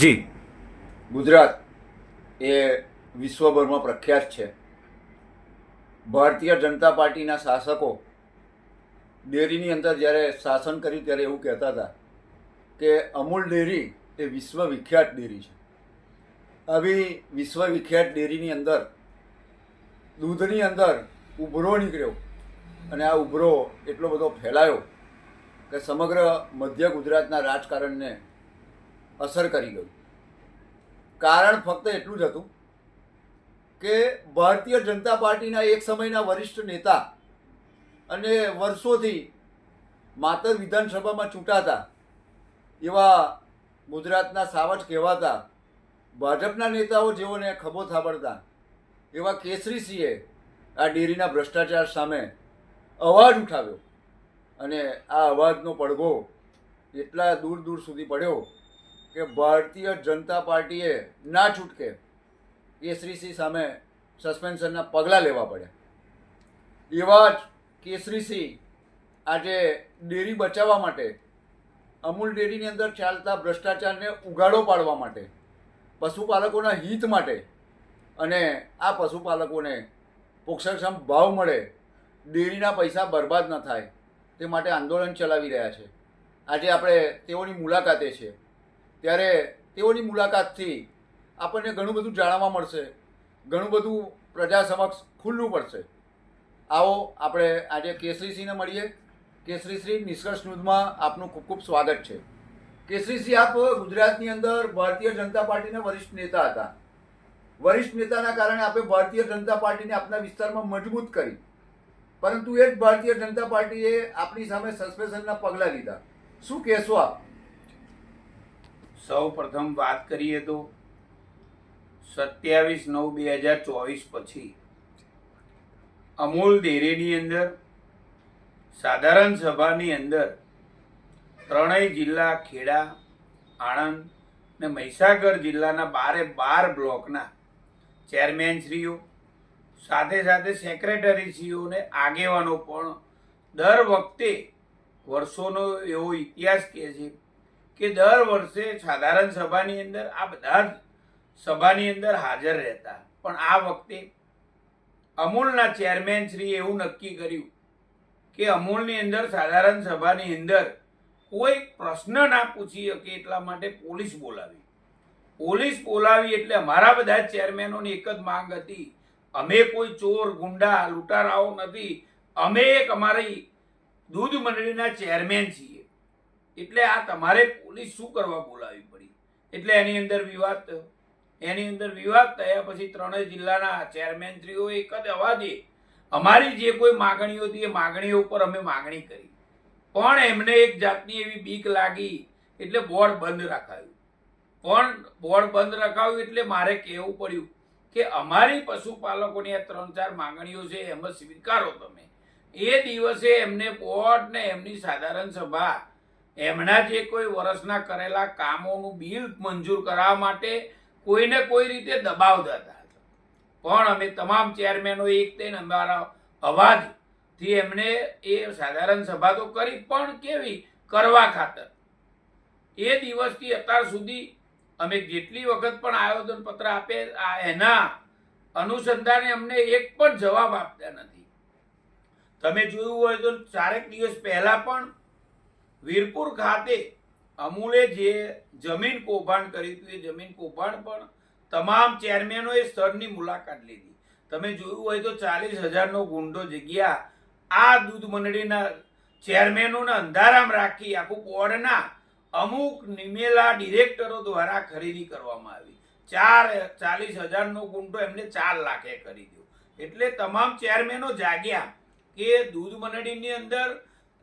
જી ગુજરાત એ વિશ્વભરમાં પ્રખ્યાત છે. ભારતીય જનતા પાર્ટીના શાસકો ડેરીની અંદર જ્યારે શાસન કર્યું ત્યારે એવું કહેતા હતા કે અમૂલ ડેરી એ વિશ્વવિખ્યાત ડેરી છે. આવી વિશ્વવિખ્યાત ડેરીની અંદર દૂધની અંદર ઉભરો નીકળ્યો અને આ ઉભરો એટલો બધો ફેલાયો કે સમગ્ર મધ્ય ગુજરાતના રાજકારણને અસર કરી ગયું. કારણ ફક્ત એટલું જ હતું કે ભારતીય જનતા પાર્ટીના એક સમયના વરિષ્ઠ નેતા અને વર્ષોથી માતર વિધાનસભામાં ચૂંટાતા એવા ગુજરાતના સાવજ કહેવાતા ભાજપના નેતાઓ જેઓને ખભો થાબડતા એવા કેસરીસિંહે આ ડેરીના ભ્રષ્ટાચાર સામે અવાજ ઉઠાવ્યો અને આ અવાજનો પડઘો એટલા દૂર દૂર સુધી પડ્યો કે ભારતીય જનતા પાર્ટીએ ના છૂટકે કેસરીસિંહ સામે સસ્પેન્શનના પગલાં લેવા પડ્યા. એવા જ કેસરીસિંહ આજે ડેરી બચાવવા માટે, અમૂલ ડેરીની અંદર ચાલતા ભ્રષ્ટાચારને ઉગાડો પાડવા માટે, પશુપાલકોના હિત માટે અને આ પશુપાલકોને પોષણક્ષમ ભાવ મળે, ડેરીના પૈસા બરબાદ ન થાય તે માટે આંદોલન ચલાવી રહ્યા છે. આજે આપણે તેઓની મુલાકાતે છે ત્યારે તેઓની મુલાકાતથી આપણને ઘણું બધું જાણવા મળશે, ઘણું બધું પ્રજા સમક્ષ ખુલ્લું પડશે. આવો આપણે આજે કેસરીસિંહને મળીએ. કેસરીસિંહ નિષ્કર્ષ ન્યૂઝમાં આપનું ખૂબ ખૂબ સ્વાગત છે. કેસરીસિંહ, આપ ગુજરાતની અંદર ભારતીય જનતા પાર્ટીના વરિષ્ઠ નેતા હતા. વરિષ્ઠ નેતાના કારણે આપે ભારતીય જનતા પાર્ટીને આપના વિસ્તારમાં મજબૂત કરી, પરંતુ એ જ ભારતીય જનતા પાર્ટીએ આપણી સામે સસ્પેન્શનના પગલાં લીધા. શું કહેશો આપ? સૌ પ્રથમ વાત કરીએ તો 27/9/2024 પછી અમૂલ ડેરીની અંદર સાધારણ સભાની અંદર ત્રણેય જિલ્લા ખેડા, આણંદ ને મહીસાગર જિલ્લાના 12 બ્લોકના ચેરમેનશ્રીઓ સાથે સાથે સેક્રેટરીશ્રીઓને આગેવાનો પણ દર વખતે વર્ષોનો એવો ઇતિહાસ કહે છે કે દર વર્ષે સાધારણ સભાની અંદર આ બધા જ સભાની અંદર હાજર રહેતા. પણ આ વખતે અમૂલના ચેરમેનશ્રીએ એવું નક્કી કર્યું કે અમૂલની અંદર સાધારણ સભાની અંદર કોઈ પ્રશ્ન ના પૂછી શકે એટલા માટે પોલીસ બોલાવી. પોલીસ બોલાવી એટલે અમારા બધા ચેરમેનોની એક જ માંગ હતી, અમે કોઈ ચોર, ગુંડા, લૂંટારાઓ નથી, અમે એક અમારી દૂધ મંડળીના ચેરમેન છીએ, એટલે આ તમારે પોલીસ શું કરવા બોલાવી પડી. એટલે એની અંદર વિવાદ થયો. એની અંદર વિવાદ થયા પછી ત્રણેય જિલ્લાના ચેરમેનશ્રીઓ એક જ અવાજે અમારી જે કોઈ માગણીઓ હતી એ માગણીઓ ઉપર અમે માગણી કરી. પણ એમને એક જાતની એવી બીક લાગી એટલે બોર્ડ બંધ રાખાયું. પણ બોર્ડ બંધ રાખાયું એટલે મારે કહેવું પડ્યું કે અમારી પશુપાલકોની આ 3-4 માગણીઓ છે એમ સ્વીકારો તમે. એ દિવસે એમને બોર્ડ ને એમની સાધારણ સભા એમના જે કોઈ વર્ષના કરેલા કામોનું બિલ મંજૂર કરવા માટે કોઈને કોઈ રીતે દબાવતા હતા. પણ અમે તમામ ચેરમેનો એક થઈને અમારા અવાજથી એમને એ સાધારણ સભા તો કરી, પણ કેવી કરવા ખાતર. એ દિવસથી અત્યાર સુધી અમે જેટલી વખત પણ આવેદન પત્ર આપે એના અનુસંધાને અમને એક પણ જવાબ આપતા નથી. તમે જોયું હોય તો 4 દિવસ પહેલા પણ વીરપુર ખાતે અમૂલે જે જમીન કૌભાંડ કર્યું હતું એ જમીન કૌભાંડ પણ તમામ ચેરમેનોએ સ્થળની મુલાકાત લીધી. તમે જોયું હોય તો 40,000નો ગુંડો જગ્યા આ દૂધ મંડળીના ચેરમેનોને અંધારામ રાખી આખું બોર્ડના અમુક નિમેલા ડિરેક્ટરો દ્વારા ખરીદી કરવામાં આવી. 40,000નો ગુંડો એમને 4 લાખે કરી દીધો. એટલે તમામ ચેરમેનો જાગ્યા કે દૂધ મંડળીની અંદર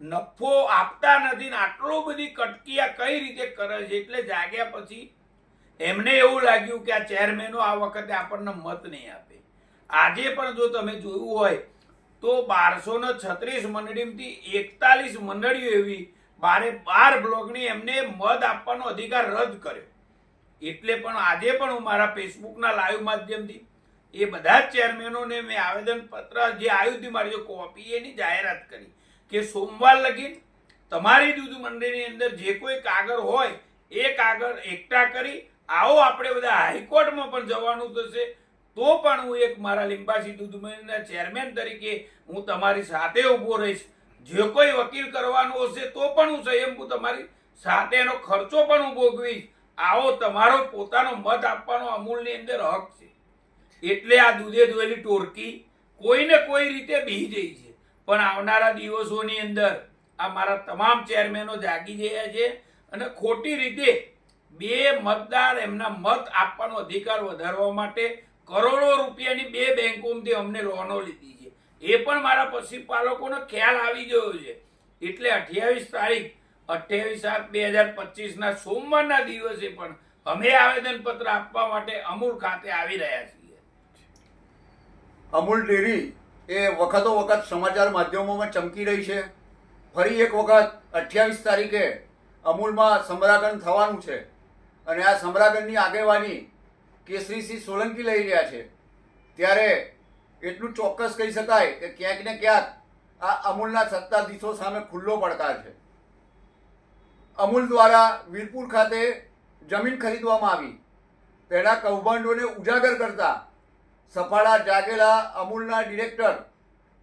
નફો આપતા નથી ને આટલો બધી કટકીયા કઈ રીતે કરે છે. એટલે જાગ્યા પછી એમને એવું લાગ્યું કે આ ચેરમેનો આ વખતે આપણને મત નહીં આપે. આજે પણ જો તમે જોયું હોય તો 1236 મંડળીમાંથી 41 મંડળીઓ એવી 12 બ્લોકની એમને મત આપવાનો અધિકાર રદ કર્યો. એટલે પણ આજે પણ હું મારા ફેસબુકના લાઈવ માધ્યમથી એ બધા જ ચેરમેનોને મેં આવેદન પત્ર જે આવ્યું હતું મારી જો કોપી એની જાહેરાત કરી કે સોમવાર લગી તમારી દૂધ મંડળીની અંદર જે કોઈ કાગળ હોય એ કાગળ એકઠા કરી આવો આપણે બધા હાઈકોર્ટમાં પણ જવાનું થશે તો પણ હું એક મારા લિંબાસી દૂધ મંડળીના ચેરમેન તરીકે હું તમારી સાથે ઊભો રહીશ. જે કોઈ વકીલ કરવાનું હશે તો પણ હું સ્વયંભૂ તમારી સાથે એનો ખર્ચો પણ હું ભોગવીશ. આવો તમારો પોતાનો મત આપવાનો અમૂલની અંદર હક છે. એટલે આ દૂધે દોયેલી ટોળકી કોઈને કોઈ રીતે બી જઈ છે. પણ આવનારા દિવસોની અંદર આ મારા તમામ ચેરમેનો જાગી ગયા છે અને ખોટી રીતે બે મતદાર એમના મત આપવાનો અધિકાર વધારવા માટે કરોડો રૂપિયાની બે બેંકોમાંથી અમને લોનો લીધી છે. એ પણ મારા પશુપાલકોનો ખ્યાલ આવી ગયો છે. એટલે 28 તારીખ 28/7/2025 સોમવારના દિવસે પણ અમે આવેદનપત્ર આપવા માટે અમૂલ ખાતે આવી રહ્યા છીએ. અમૂલ ડેરી એ વખતો વખત સમાચાર માધ્યમોમાં ચમકી રહી છે. ફરી એક વખત 28 તારીખે અમૂલમાં સમરાગણ થવાનું છે અને આ સમરાગણની આગેવાની કેસરીસિંહ સોલંકી લઈ રહ્યા છે. ત્યારે એટલું ચોક્કસ કહી શકાય કે ક્યાંક ને ક્યાંક આ અમૂલના સત્તાધીશો સામે ખુલ્લો પડકાર છે. અમૂલ દ્વારા વીરપુર ખાતે જમીન ખરીદવામાં આવી. તેના કૌભાંડોને ઉજાગર કરતા સફાળા જાગેલા અમૂલના ડિરેક્ટર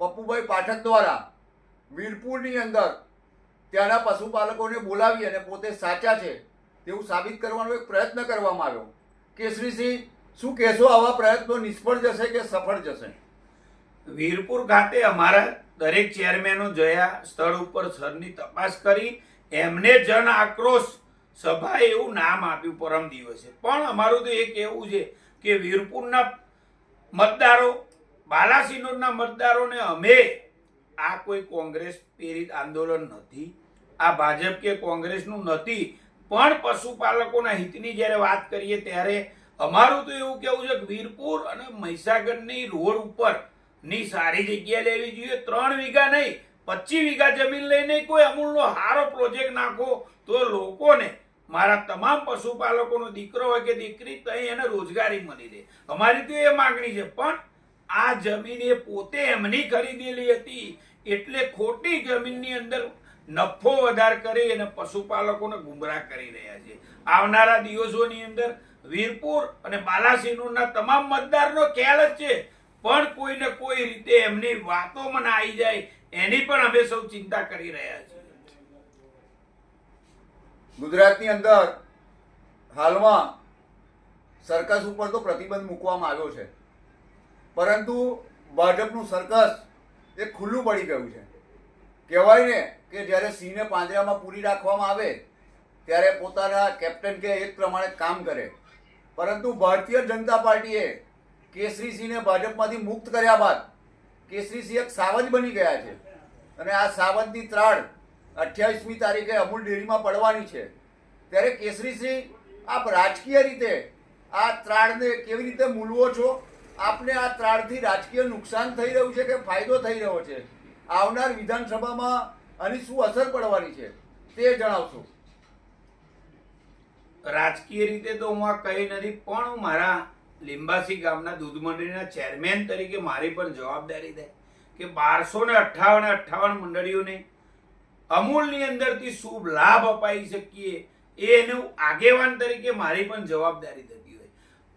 પપ્પુભાઈ પાઠક દ્વારા વીરપુરની અંદર ત્યાંના પશુપાલકોને બોલાવી અને પોતે સાચા છે તેવું સાબિત કરવાનો એક પ્રયત્ન કરવામાં આવ્યો. કેસરીસિંહ, શું કહેશો? આવા પ્રયત્નો નિષ્ફળ જશે કે સફળ જશે? વીરપુર ખાતે અમારા દરેક ચેરમેનો જયા સ્થળ ઉપર સ્થળની તપાસ કરી એમને જન આક્રોશ સભા એવું નામ આપ્યું પરમ દિવસે. પણ અમારું તો એ કહેવું છે કે વીરપુરના મતદારો, બાલાસિનોરના મતદારોને અમે આ કોઈ કોંગ્રેસ પ્રેરિત આંદોલન નથી, આ ભાજપ કે કોંગ્રેસનું નથી, પણ પશુપાલકોના હિતની જ્યારે વાત કરીએ ત્યારે અમારું તો એવું કહેવું છે કે વીરપુર અને મહીસાગરની રોડ ઉપર ની સારી જગ્યા લેવી જોઈએ. 3 વીઘા નહીં, 25 વીઘા જમીન લઈને કોઈ અમૂલનો સારો પ્રોજેક્ટ નાખો તો લોકોને, મારા તમામ પશુપાલકોનો દીકરો હોય કે દીકરી, ત્યાં એને રોજગારી મળી રહે. અમારી તો એ માગણી છે. પણ આ જમીન એ પોતે એમની ખરીદેલી હતી એટલે ખોટી જમીનની અંદર નફો વધાર કરી અને પશુપાલકોને ગુમરાહ કરી રહ્યા છે. આવનારા દિવસોની અંદર વીરપુર અને બાલાસિનોરના તમામ મતદારનો ખ્યાલ જ છે, પણ કોઈને કોઈ રીતે એમની વાતોમાં ના આવી જાય એની પણ અમે સૌ ચિંતા કરી રહ્યા છીએ. ગુજરાતની અંદર હાલમાં સર્કસ ઉપર તો પ્રતિબંધ મૂકવામાં આવ્યો છે, પરંતુ ભાજપનું સર્કસ એ ખુલ્લું પડી ગયું છે. કહેવાય ને કે જ્યારે સિંહને પાંજરામાં પૂરી રાખવામાં આવે ત્યારે પોતાના કેપ્ટન કે એક પ્રમાણે કામ કરે. પરંતુ ભારતીય જનતા પાર્ટીએ કેસરીસિંહને ભાજપમાંથી મુક્ત કર્યા બાદ કેસરીસિંહ એક સાવજ બની ગયા છે અને આ સાવજની ત્રાડ 28મી તારીખે અમૂલ ડેરીમાં પડવાની છે. ત્યારે કેસરીસિંહ, આપ રાજકીય રીતે આ ત્રાડને કેવી રીતે મૂલવો છો? આપને આ ત્રાડથી રાજકીય નુકસાન થઈ રહ્યું છે કે ફાયદો થઈ રહ્યો છે? આવનાર વિધાનસભામાં આની શું અસર પડવાની છે તે જણાવશો? રાજકીય રીતે તો હું આ કહી નથી, પણ હું મારા લિંબાસી ગામના દૂધ મંડળીના ચેરમેન તરીકે મારી પણ જવાબદારી છે કે 1258 મંડળીઓને અમૂલની અંદરથી શુભ લાભ અપાઈ શકીએ એનું આગેવાન તરીકે મારી પણ જવાબદારી થતી હોય.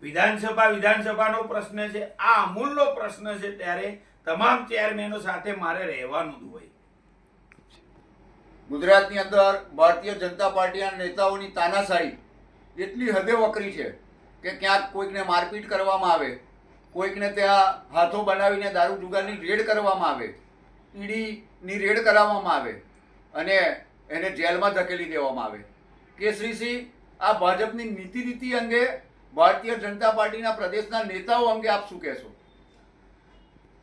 વિધાનસભાનો પ્રશ્ન છે, આ અમૂલનો પ્રશ્ન છે, ત્યારે તમામ ચેરમેનો સાથે મારે રહેવાનું જ હોય. ગુજરાતની અંદર ભારતીય જનતા પાર્ટીના નેતાઓની તાનાશાહી એટલી હદે વકરી છે કે ક્યાંક કોઈકને મારપીટ કરવામાં આવે, કોઈકને ત્યાં હાથો બનાવીને દારૂ જુગારની રેડ કરવામાં આવે, ઈડીની રેડ કરાવવામાં આવે અને એને જેલમાં ધકેલી દેવામાં આવે. કેસરીસિંહ, આ ભાજપની નીતિ અંગે, ભારતીય જનતા પાર્ટીના પ્રદેશના નેતાઓ અંગે આપ શું કહેશો?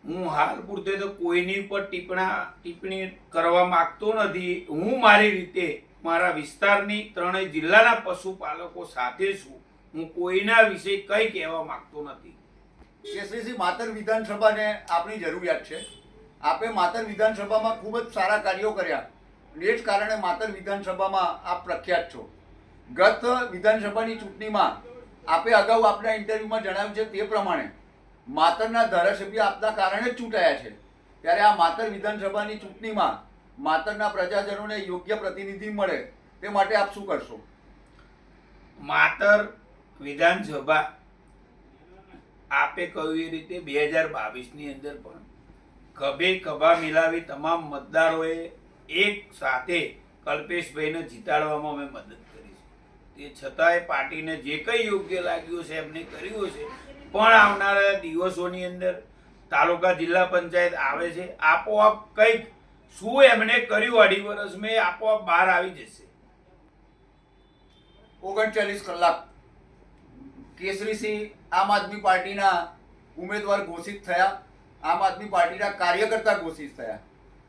હું હાલ પૂરતે તો કોઈની પર ટિપ્પણી કરવા માંગતો નથી. હું મારી રીતે મારા વિસ્તારની 3 જિલ્લાના પશુપાલકો સાથે છું. હું કોઈના વિશે કંઈ કહેવા માંગતો નથી. કેસરીસિંહ, માતર વિધાનસભાને આપની જરૂરિયાત છે. આપે માતર વિધાનસભામાં ખૂબ જ સારા કાર્યો કર્યા, એ જ કારણે માતર વિધાનસભામાં આપ પ્રખ્યાત છો. ગત વિધાનસભાની ચૂંટણીમાં આપે અગાઉ આપના ઇન્ટરવ્યુમાં જણાવ્યું છે તે પ્રમાણે માતરના ધારાસભ્ય આપના કારણે જ ચૂંટાયા છે. ત્યારે આ માતર વિધાનસભાની ચૂંટણીમાં માતરના પ્રજાજનોને યોગ્ય પ્રતિનિધિ મળે તે માટે આપ શું કરશો? માતર વિધાનસભા આપે કહ્યું એ રીતે 2022ની અંદર પણ ખભે ખભા મિલાવી તમામ મતદારોએ એક સાથે કલ્પેશભાઈને જીતાડવામાં અમે મદદ કરી છે. તે છતાંય પાર્ટીને જે કંઈ યોગ્ય લાગ્યું છે એમને કર્યું છે. પણ આવનારા દિવસોની અંદર તાલુકા જિલ્લા પંચાયત આવે છે, આપોઆપ કંઈક શું એમણે કર્યું 2.5 વર્ષમાં એ આપોઆપ બહાર આવી જશે. 39 કલાક કેસરીસિંહ આમ આદમી પાર્ટીના ઉમેદવાર ઘોષિત થયા, આમ આદમી પાર્ટીના કાર્યકર્તા ઘોષિત થયા,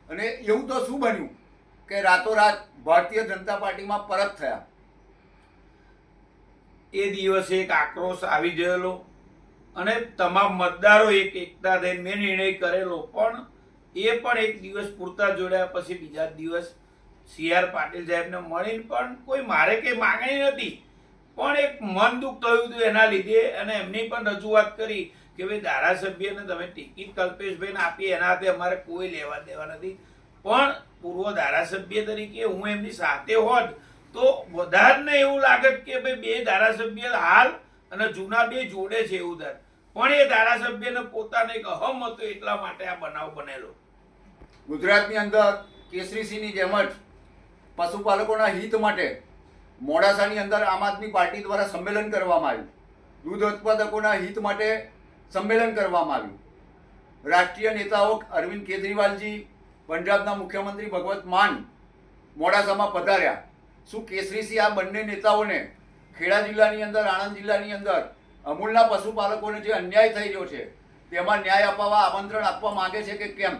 અને એવું તો શું બન્યું કે રાતોરાત ભારતીય જનતા પાર્ટીમાં પરત થયા. એ દિવસે એક આક્રોશ આવી ગયેલો અને તમામ મતદારો એકતા થઈને મેં નિર્ણય કરેલો, પણ એ પણ એક દિવસ પૂરતા જોડ્યા પછી બીજા દિવસ CR પાટીલ સાહેબને મળીને પણ કોઈ મારે કંઈ માંગણી નથી, પણ એક મન દુઃખ થયું હતું એના લીધે, અને એમની પણ રજૂઆત કરી કે ભાઈ ધારાસભ્યને તમે ટિકિટ કલ્પેશભાઈને આપી એના હાથે અમારે કોઈ લેવા દેવા નથી, પણ પૂર્વ ધારાસભ્ય તરીકે હું એમની સાથે હોત તો બધાને એવું લાગત કે ભાઈ બે ધારાસભ્ય હાલ અને જૂના બે જોડે છે એવું થાય, પણ એ ધારાસભ્યને પોતાનો એક અહમ હતો એટલા માટે આ બનાવ બનેલો. ગુજરાતની અંદર કેસરીસિંહની જેમ જ પશુપાલકોના હિત માટે મોડાસાની અંદર આમ આદમી પાર્ટી દ્વારા સંમેલન કરવામાં આવ્યું, દૂધ ઉત્પાદકોના હિત માટે સંમેલન કરવામાં આવ્યું. રાષ્ટ્રીય નેતાઓ અરવિંદ કેજરીવાલજી, પંજાબના મુખ્યમંત્રી ભગવત માન મોડાસામાં પધાર્યા. શું કેસરીસિંહ આ બંને નેતાઓને ખેડા જિલ્લાની અંદર, આણંદ જિલ્લાની અંદર અમૂલના પશુપાલકોને જે અન્યાય થઈ રહ્યો છે તેમાં ન્યાય અપાવવા આમંત્રણ આપવા માંગે છે કે કેમ?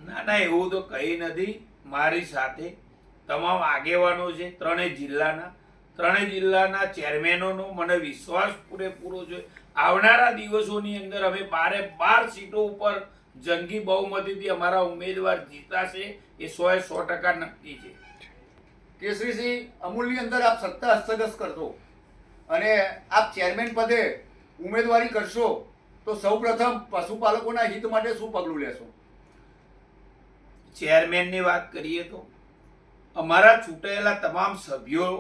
ના ના, એવું તો કંઈ નથી. મારી સાથે તમામ આગેવાનો છે ત્રણેય જિલ્લાના ચેરમેનોનો મને વિશ્વાસ પૂરેપૂરો છે. આવનારા દિવસોની અંદર અમે 12 સીટો ઉપર જંગી બહુમતીથી અમારા ઉમેદવાર જીતાશે, એ 100% નક્કી છે. કેસરીસિંહ, અમૂલની અંદર આપ સત્તા હસ્તગત કરશો અને આપ ચેરમેન પદે ઉમેદવારી કરશો તો સૌપ્રથમ પશુપાલકોના હિત માટે શું પગલું લેશો? ચેરમેનની વાત કરીએ તો અમારા ચૂંટાયેલા તમામ સભ્યો,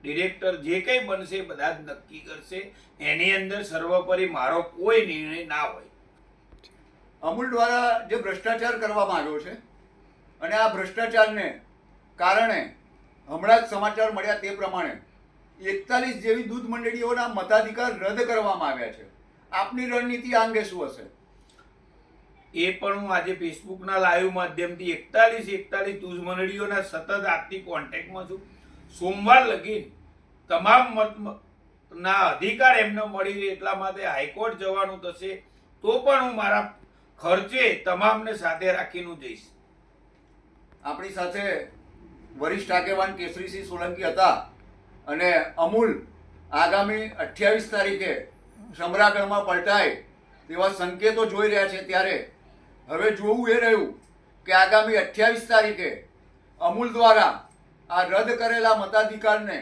ડિરેક્ટર જે કંઈ બનશે બધા જ નક્કી કરશે, એની અંદર સર્વોપરી મારો કોઈ નિર્ણય ના હોય. અમૂલ દ્વારા જે ભ્રષ્ટાચાર કરવામાં આવ્યો છે અને આ ભ્રષ્ટાચારને કારણે હમણાં જ સમાચાર મળ્યા તે પ્રમાણે 41 જેવી દૂધ મંડળીઓના મતાધિકાર રદ કરવામાં આવ્યા છે. આપની રણનીતિ આ અંગે શું હશે? એ પણ હું આજે ફેસબુકના લાઈવ માધ્યમથી 41 દૂધ મંડળીઓના સતત આજથી કોન્ટેક્ટમાં છું. સોમવાર લગી તમામ મતના અધિકાર એમને મળી રહે એટલા માટે હાઈકોર્ટ જવાનું થશે તો પણ હું મારા ખર્ચે તમામને સાથે રાખીને જઈશ. આપણી સાથે વરિષ્ઠ આગેવાન કેસરીસિંહ સોલંકી હતા અને અમૂલ આગામી 28 તારીખે સમરાગઢમાં પલટાય તેવા સંકેતો જોઈ રહ્યા છે, ત્યારે હવે જોવું એ રહ્યું કે આગામી 28 તારીખે અમૂલ દ્વારા આ રદ કરેલા મતાધિકારને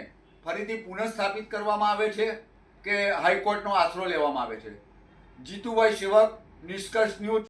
ફરીથી પુનઃસ્થાપિત કરવામાં આવે છે કે હાઈકોર્ટનો આશરો લેવામાં આવે છે. જીતુભાઈ સેવક, નિષ્કર્ષ ન્યૂઝ.